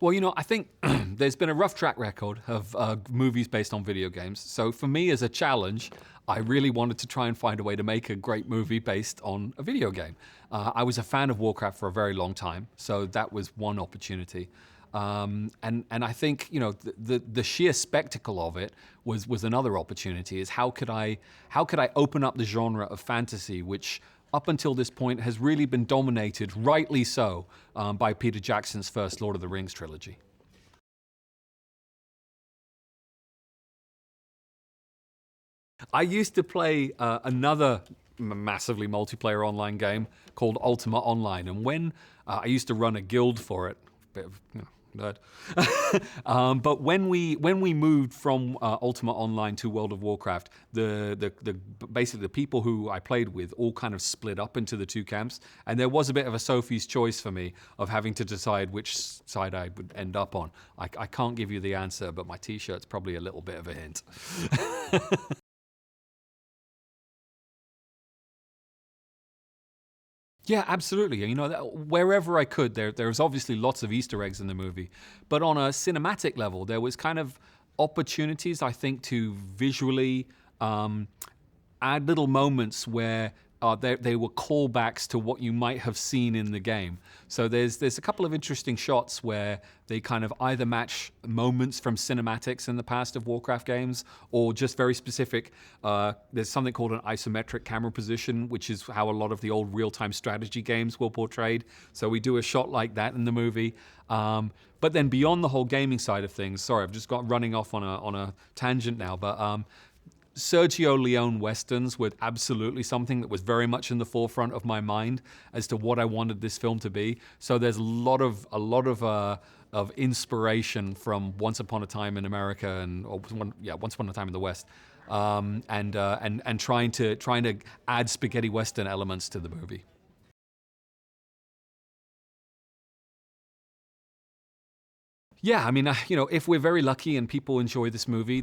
Well, I think there's been a rough track record of movies based on video games. So for me as a challenge, I really wanted to try and find a way to make a great movie based on a video game. I was a fan of Warcraft for a very long time, so that was one opportunity. And I think the sheer spectacle of it was another opportunity. Is how could I open up the genre of fantasy, which up until this point has really been dominated, rightly so, by Peter Jackson's first Lord of the Rings trilogy. I used to play another massively multiplayer online game called Ultima Online, and when I used to run a guild for it, bit of nerd. But when we moved from Ultima Online to World of Warcraft, basically the people who I played with all kind of split up into the two camps, and there was a bit of a Sophie's choice for me of having to decide which side I would end up on. I can't give you the answer, but my T-shirt's probably a little bit of a hint. Yeah, absolutely. Wherever I could, there's obviously lots of Easter eggs in the movie. But on a cinematic level, there was kind of opportunities, I think, to visually add little moments where they were callbacks to what you might have seen in the game. So there's a couple of interesting shots where they kind of either match moments from cinematics in the past of Warcraft games, or just very specific. There's something called an isometric camera position, which is how a lot of the old real-time strategy games were portrayed. So we do a shot like that in the movie. But then beyond the whole gaming side of things, sorry, I've just got running off on a tangent now, but Sergio Leone westerns were absolutely something that was very much in the forefront of my mind as to what I wanted this film to be. So there's a lot of inspiration from Once Upon a Time in America Once Upon a Time in the West, and trying to add spaghetti western elements to the movie. Yeah, I mean, if we're very lucky and people enjoy this movie,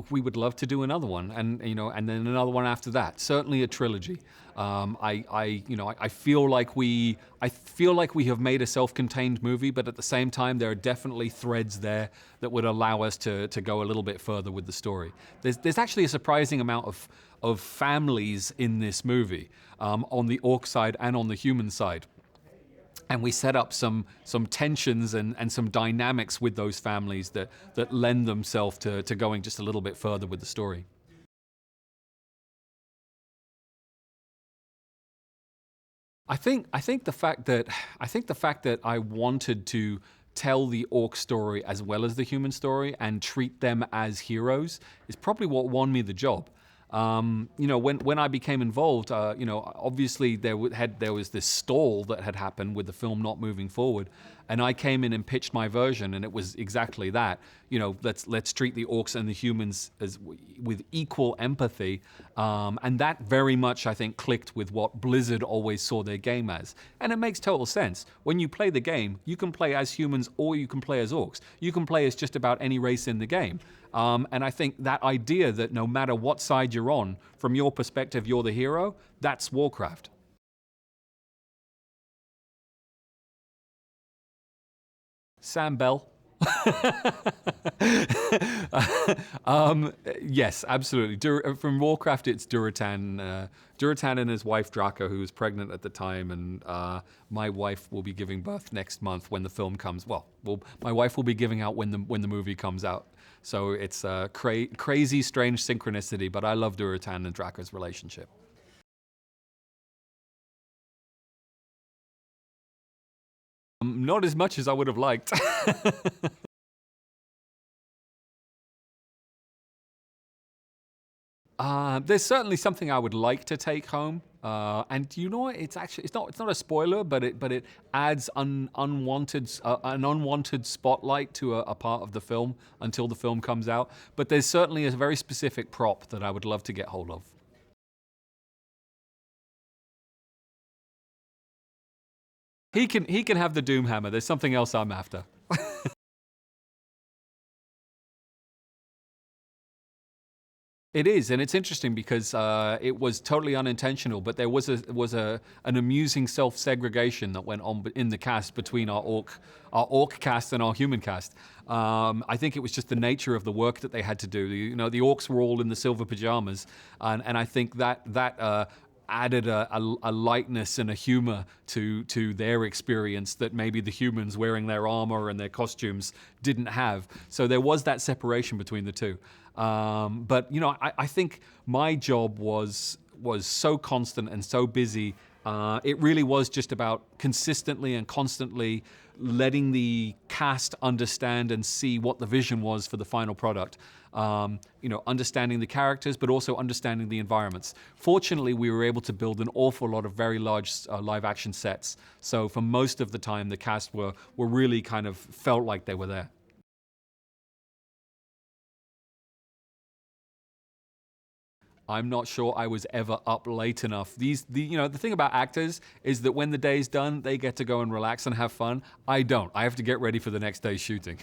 we would love to do another one, and and then another one after that. Certainly a trilogy. I feel like we have made a self-contained movie, but at the same time, there are definitely threads there that would allow us to go a little bit further with the story. There's actually a surprising amount of families in this movie, on the orc side and on the human side. And we set up some tensions and some dynamics with those families that lend themselves to going just a little bit further with the story. I think the fact that I wanted to tell the orc story as well as the human story and treat them as heroes is probably what won me the job. When I became involved, obviously there was this stall that had happened with the film not moving forward, and I came in and pitched my version, and it was exactly that. Let's treat the orcs and the humans as with equal empathy, and that very much I think clicked with what Blizzard always saw their game as, and it makes total sense. When you play the game, you can play as humans or you can play as orcs. You can play as just about any race in the game, and I think that idea that no matter what side you're on, from your perspective, you're the hero. That's Warcraft. Sam Bell. Yes, absolutely. From Warcraft, it's Duratan. Duratan and his wife Draka, who was pregnant at the time, and my wife will be giving birth next month when the film comes. Well, my wife will be giving out when the movie comes out. So it's a crazy, strange synchronicity. But I love Duratan and Draka's relationship. Not as much as I would have liked. There's certainly something I would like to take home, and you know what? It's not a spoiler, but it adds an unwanted spotlight to a part of the film until the film comes out. But there's certainly a very specific prop that I would love to get hold of. He can have the Doom Hammer. There's something else I'm after. It is, and it's interesting because it was totally unintentional, but there was an amusing self-segregation that went on in the cast between our orc cast and our human cast. I think it was just the nature of the work that they had to do. You know, the orcs were all in the silver pajamas, and I think that added a lightness and a humor to their experience that maybe the humans wearing their armor and their costumes didn't have. So there was that separation between the two. But you know, I think my job was so constant and so busy. It really was just about consistently and constantly letting the cast understand and see what the vision was for the final product. You know, understanding the characters, but also understanding the environments. Fortunately, we were able to build an awful lot of very large live action sets. So for most of the time, the cast were really kind of felt like they were there. I'm not sure I was ever up late enough. You know, the thing about actors is that when the day's done, they get to go and relax and have fun. I don't. I have to get ready for the next day's shooting.